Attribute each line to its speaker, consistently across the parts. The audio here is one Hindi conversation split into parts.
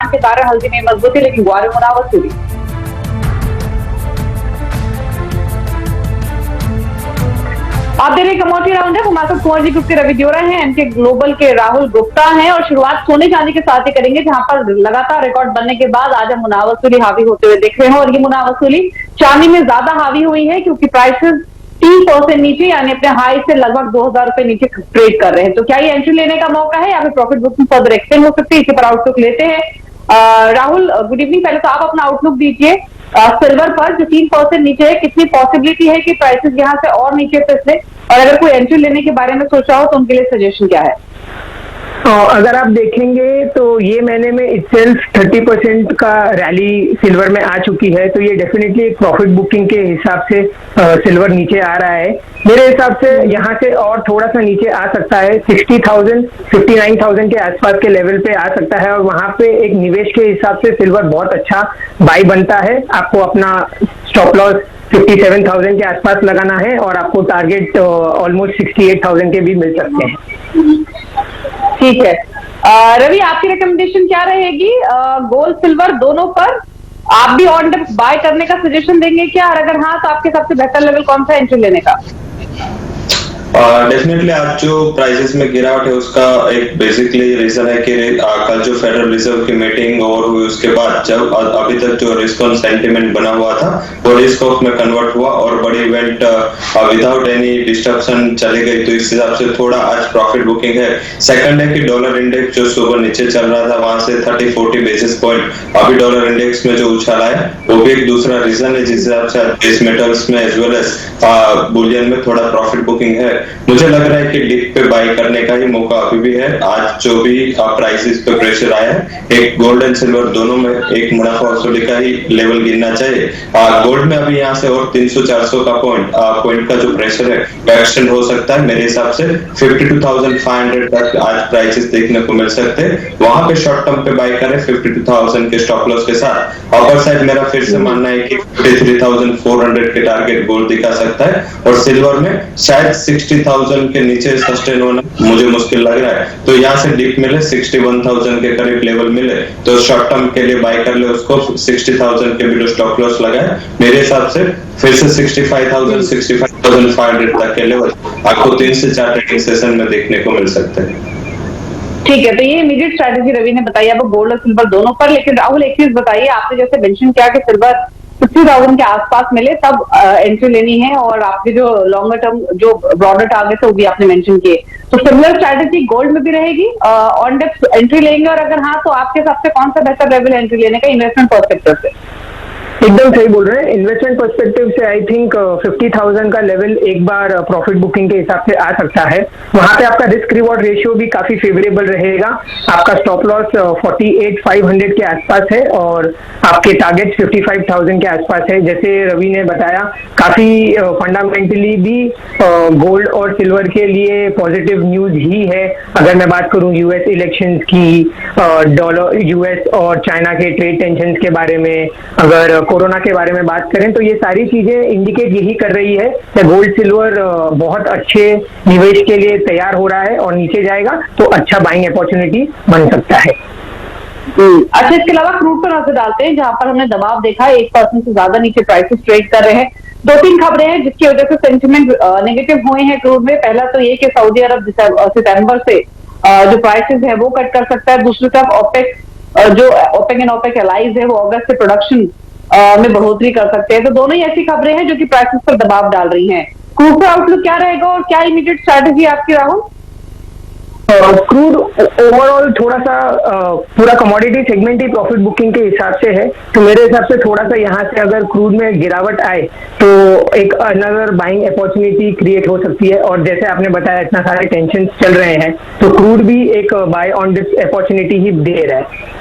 Speaker 1: के कारण हल्दी में मजबूती, लेकिन ग्वारे मुनावत हुई। आप दे रहे कमोडिटी राउंड है, हमारे साथ कुंवर जी ग्रुप के रवि दियोरा हैं, एमके ग्लोबल के राहुल गुप्ता हैं और शुरुआत सोने चांदी के साथ ही करेंगे, जहां पर लगातार रिकॉर्ड बनने के बाद आज हम मुनावसूली हावी होते हुए देख रहे हैं और ये मुनावसूली चांदी में ज्यादा हावी हुई है क्योंकि प्राइसेस 3% नीचे यानी अपने हाई से लगभग 2000 रुपए नीचे ट्रेड कर रहे हैं। तो क्या ये एंट्री लेने का मौका है या फिर प्रॉफिट बुकिंग फर्दर एक्सटेंड हो सकती है, इसी पर आउटलुक लेते हैं। राहुल गुड इवनिंग, पहले तो आप अपना आउटलुक दीजिए सिल्वर पर जो 3% नीचे है, कितनी पॉसिबिलिटी है कि प्राइसेस यहाँ से और नीचे फिसले, और अगर कोई एंट्री लेने के बारे में सोच रहा हो तो उनके लिए सजेशन क्या है?
Speaker 2: अगर आप देखेंगे तो ये महीने में इटसेल्फ 30% का रैली सिल्वर में आ चुकी है, तो ये डेफिनेटली एक प्रॉफिट बुकिंग के हिसाब से सिल्वर नीचे आ रहा है। मेरे हिसाब से यहाँ से और थोड़ा सा नीचे आ सकता है, 60,000 59,000 के आसपास के लेवल पे आ सकता है और वहाँ पे एक निवेश के हिसाब से सिल्वर बहुत अच्छा बाई बनता है। आपको अपना स्टॉप लॉस 57,000 के आसपास लगाना है और आपको टारगेट ऑलमोस्ट 68,000 के भी मिल सकते हैं।
Speaker 1: ठीक है, रवि आपकी रिकमेंडेशन क्या रहेगी गोल्ड सिल्वर दोनों पर? आप भी ऑन डिप बाय करने का सजेशन देंगे क्या, और अगर हाँ तो आपके सबसे बेहतर लेवल कौन सा एंट्री लेने का?
Speaker 3: डेफिनेटली आज जो प्राइसेस में गिरावट है उसका एक बेसिकली रीजन है कि कल जो फेडरल रिजर्व की मीटिंग और हुई उसके बाद जब अभी तक जो रिस्क ऑन सेंटिमेंट बना हुआ था वो रिस्क ऑफ में कन्वर्ट हुआ और बड़ी इवेंट विदाउट एनी डिस्ट्रप्शन चली गई, तो इस हिसाब से थोड़ा आज प्रॉफिट बुकिंग है। सेकंड है कि डॉलर इंडेक्स जो सुबह नीचे चल रहा था वहां से 30-40 बेसिस पॉइंट अभी डॉलर इंडेक्स में जो उछाला है वो भी एक दूसरा रीजन है जिस हिसाब से बेस मेटल्स में एज वेल एज बुलियन में थोड़ा प्रॉफिट बुकिंग है। मुझे लग रहा है कि डिप पे बाई करने का ही मौका अभी भी है। आज जो भी प्राइसेस पे प्रेशर आया है, एक गोल्ड एंड सिल्वर दोनों में एक मुनाफा वसूली का ही लेवल गिनना चाहिए। गोल्ड में अभी यहाँ से और 300-400 का पॉइंट का जो प्रेशर है वो एक्सटेंड हो सकता है। मेरे हिसाब से 52,500 तक आज प्राइसेस देखने को मिल सकते हैं, वहां पे शॉर्ट टर्म पे बाई करें 52,000 के स्टॉप लॉस के साथ। अपर साइड मेरा फिर से मानना है कि 53,400 के टारगेट गोल्ड दिखा सकता है और सिल्वर में शायद 60,000 के नीचे सस्टेन होना मुझे मुश्किल लग रहा है। तो यहाँ से डिप मिले 61,000 के करीब लेवल मिले तो शॉर्ट टर्म के लिए बाय कर ले उसको, 60,000 के भी स्टॉप लॉस लगाए। मेरे हिसाब से फिर से 65,000 65,500 तक के लेवल आपको 3 से 4 ट्रेडिंग सेशन में देखने को मिल सकते हैं।
Speaker 1: ठीक है, तो ये इमीडिएट स्ट्रेटेजी रवि ने बताई आपको गोल्ड और सिल्वर दोनों पर। लेकिन राहुल एक चीज बताइए, आपने जैसे मेंशन किया कि सिल्वर 60,000 के आसपास मिले तब एंट्री लेनी है, और आपके जो लॉन्गर टर्म जो ब्रॉडर टारगेट है वो भी आपने मेंशन किए, तो सिमिलर स्ट्रेटेजी गोल्ड में भी रहेगी, ऑन डिप एंट्री लेंगे, और अगर हाँ तो आपके हिसाब से कौन सा बेहतर लेवल एंट्री लेने का इन्वेस्टमेंट पर्सपेक्टिव से?
Speaker 2: एकदम सही बोल रहे हैं। इन्वेस्टमेंट पर्सपेक्टिव से आई थिंक 50,000 का लेवल एक बार प्रॉफिट बुकिंग के हिसाब से आ सकता है। वहां पे आपका रिस्क रिवॉर्ड रेशियो भी काफी फेवरेबल रहेगा। आपका स्टॉप लॉस 48,500 के आसपास है और आपके टारगेट 55,000 के आसपास है। जैसे रवि ने बताया, काफी फंडामेंटली भी गोल्ड और सिल्वर के लिए पॉजिटिव न्यूज ही है। अगर मैं बात करूं यूएस इलेक्शंस की, डॉलर यूएस और चाइना के ट्रेड टेंशन के बारे में, अगर कोरोना के बारे में बात करें, तो ये सारी चीजें इंडिकेट यही कर रही है कि गोल्ड सिल्वर बहुत अच्छे निवेश के लिए तैयार हो रहा है और नीचे जाएगा तो अच्छा बाइंग अपॉर्चुनिटी बन सकता है।
Speaker 1: अच्छा, इसके अलावा क्रूड पर नजर डालते हैं, जहां पर हमने दबाव देखा है, 1% से ज्यादा नीचे प्राइसेस ट्रेड कर रहे हैं। 2-3 खबरें हैं जिसकी वजह से सेंटिमेंट नेगेटिव हुए हैं क्रूड में। पहला तो ये कि सऊदी अरब सितंबर से जो प्राइसेस है वो कट कर सकता है। दूसरी तरफ ओपेक जो ओपेक एंड ओपेक एलाइज है वो अगस्त से प्रोडक्शन में बढ़ोतरी कर सकते हैं। तो दोनों ही ऐसी खबरें हैं जो कि प्राइसेस पर दबाव डाल रही हैं। क्रूड का आउटलुक क्या रहेगा और क्या इमीडिएट स्ट्रैटेजी आपकी राहुल?
Speaker 2: क्रूड ओवरऑल थोड़ा सा पूरा कमोडिटी सेगमेंट ही प्रॉफिट बुकिंग के हिसाब से है, तो मेरे हिसाब से थोड़ा सा यहाँ से अगर क्रूड में गिरावट आए तो एक अनदर बाइंग अपॉर्चुनिटी क्रिएट हो सकती है। और जैसे आपने बताया इतना सारे टेंशन चल रहे हैं तो क्रूड भी एक बाय ऑन डिप अपॉर्चुनिटी ही दे रहा है।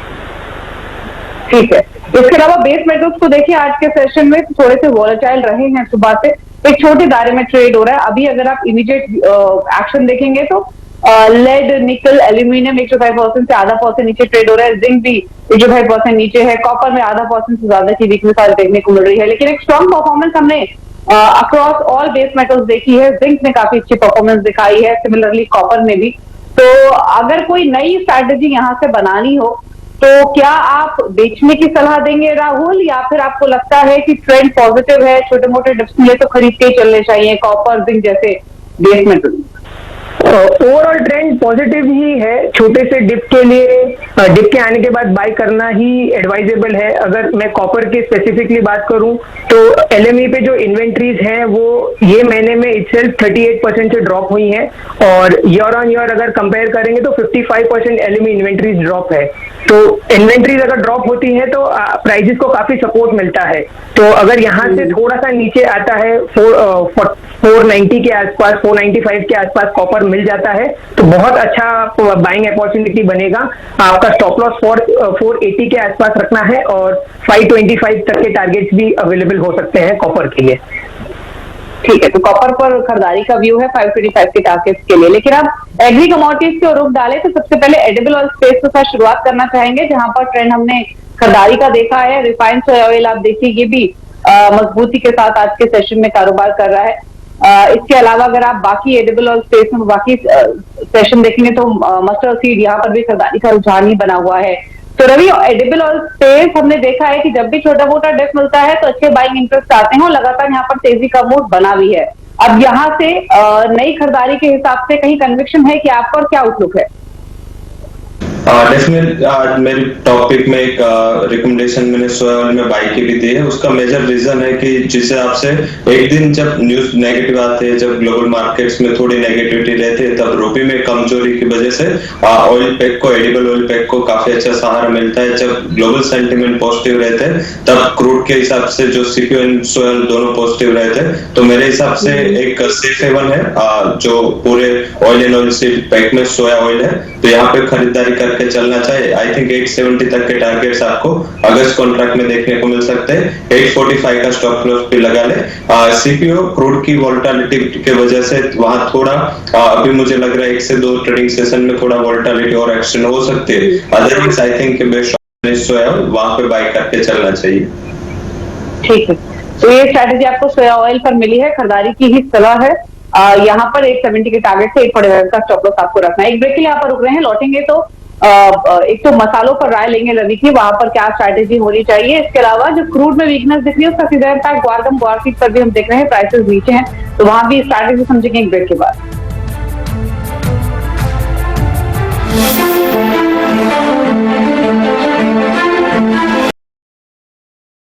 Speaker 1: ठीक है, इसके अलावा बेस मेटल्स को देखिए, आज के सेशन में थोड़े से वॉलेटाइल रहे हैं सुबह से, एक छोटे दायरे में ट्रेड हो रहा है। अभी अगर आप इमीडिएट एक्शन देखेंगे तो लेड, निकल, एल्यूमिनियम 105% से आधा % नीचे ट्रेड हो रहा है। जिंक भी 105% नीचे है। कॉपर में आधा % से ज्यादा की वीकनेस आज देखने को मिल रही है, लेकिन एक स्ट्रॉन्ग परफॉर्मेंस हमने अक्रॉस ऑल बेस मेटल्स देखी है। जिंक ने काफी अच्छी परफॉर्मेंस दिखाई है, सिमिलरली कॉपर में भी। तो अगर कोई नई स्ट्रैटेजी यहाँ से बनानी हो तो क्या आप बेचने की सलाह देंगे राहुल, या फिर आपको लगता है कि ट्रेंड पॉजिटिव है, छोटे मोटे डिप्स मिले तो खरीद के ही चलने चाहिए, कॉपर जिंक जैसे base metal?
Speaker 2: Overall trend positive ही है। छोटे से डिप के लिए डिप के आने के बाद बाय करना ही एडवाइजेबल है। अगर मैं कॉपर की स्पेसिफिकली बात करूं तो एलएमई पे जो इन्वेंट्रीज हैं वो ये महीने में इटसेल्फ 38% से ड्रॉप हुई हैं, और ईयर ऑन ईयर अगर कंपेयर करेंगे तो 55% एलएमई इन्वेंट्रीज ड्रॉप है। तो इन्वेंट्रीज अगर ड्रॉप होती है तो प्राइजेस को काफी सपोर्ट मिलता है। तो अगर यहाँ से थोड़ा सा नीचे आता है 490 के आसपास, 495 के आसपास कॉपर मिल जाता है तो बहुत अच्छा बाइंग अपॉर्चुनिटी बनेगा। आपका स्टॉप लॉस 480 के आसपास रखना है, और 525 तक के टारगेट्स भी अवेलेबल हो सकते हैं कॉपर के लिए।
Speaker 1: ठीक है, तो कॉपर पर खरीदारी का व्यू है 525 के टारगेट्स के लिए। लेकिन आप एग्री कमोडिटीज के रुख डाले तो सबसे पहले एडिबल ऑयल स्पेस के साथ शुरुआत करना चाहेंगे, जहां पर ट्रेंड हमने खरीदारी का देखा है। रिफाइंड सोया ऑयल आप देखिए ये भी मजबूती के साथ आज के सेशन में कारोबार कर रहा है। इसके अलावा अगर आप बाकी एडिबल ऑयल स्पेस में बाकी सेशन देखेंगे तो मस्टर्ड सीड यहाँ पर भी खरीदारी का रुझान ही बना हुआ है। तो रवि, एडिबल ऑयल स्पेस हमने देखा है कि जब भी छोटा मोटा डिप मिलता है तो अच्छे बाइंग इंटरेस्ट आते हैं और लगातार यहाँ पर तेजी का मूड बना भी है। अब यहाँ से नई खरीदारी के हिसाब से कहीं कन्विक्शन है कि आपका, और क्या आउटलुक है?
Speaker 3: डेफिनेटली मेरी टॉपिक में एक रिकमेंडेशन मैंने सोया ऑयल में बाई की भी दी है। उसका मेजर रीजन है कि जिस हिसाब से एक दिन जब न्यूज नेगेटिव आते हैं, जब ग्लोबल मार्केट्स में थोड़ी नेगेटिविटी रहती है, तब रुपये में कमजोरी की वजह से ऑयल पैक को, एडिबल ऑयल पैक को काफी अच्छा सहारा मिलता है। जब ग्लोबल सेंटिमेंट पॉजिटिव रहते हैं तब क्रूड के हिसाब से जो सीपीओ एंड सोया ऑयल दोनों पॉजिटिव रहते हैं। तो मेरे हिसाब से एक सेफ हेवन है जो पूरे oil and oil seed pack में सोया ऑयल है, तो यहाँ पे खरीदारी करके चलना चाहिए। आई थिंक 870 तक के टारगेट्स आपको अगस्त कॉन्ट्रैक्ट में देखने को मिल सकते हैं। 845 का स्टॉप लॉस भी लगा ले। सीपीओ क्रूड की वोलेटिलिटी की वजह से वहां थोड़ा अभी मुझे लग रहा है 1 से 2 ट्रेडिंग सेशन में थोड़ा वोलेटिलिटी और एक्सटेंड हो सकती है। अदरवाइज आई थिंक बेस्ट वहां पे बाय करके चलना चाहिए।
Speaker 1: ठीक है, तो ये स्ट्रैटेजी आपको सोया ऑयल पर मिली है, खरीदारी की ही सलाह है। यहाँ पर 870 के टारगेट से 845 का स्टॉप लॉस आपको रखना है। एक ब्रेक के लिए यहाँ पर रुक रहे हैं, लौटेंगे तो एक तो मसालों पर राय लेंगे रवि की, वहां पर क्या स्ट्रैटेजी होनी चाहिए। इसके अलावा जो क्रूड में वीकनेस दिख रही है उसका सीधा इम्पैक्ट ग्वारगम ग्वारफीड पर भी हम देख रहे हैं, प्राइसेस नीचे हैं, तो वहां भी स्ट्रैटेजी समझेंगे एक ब्रेक के बाद।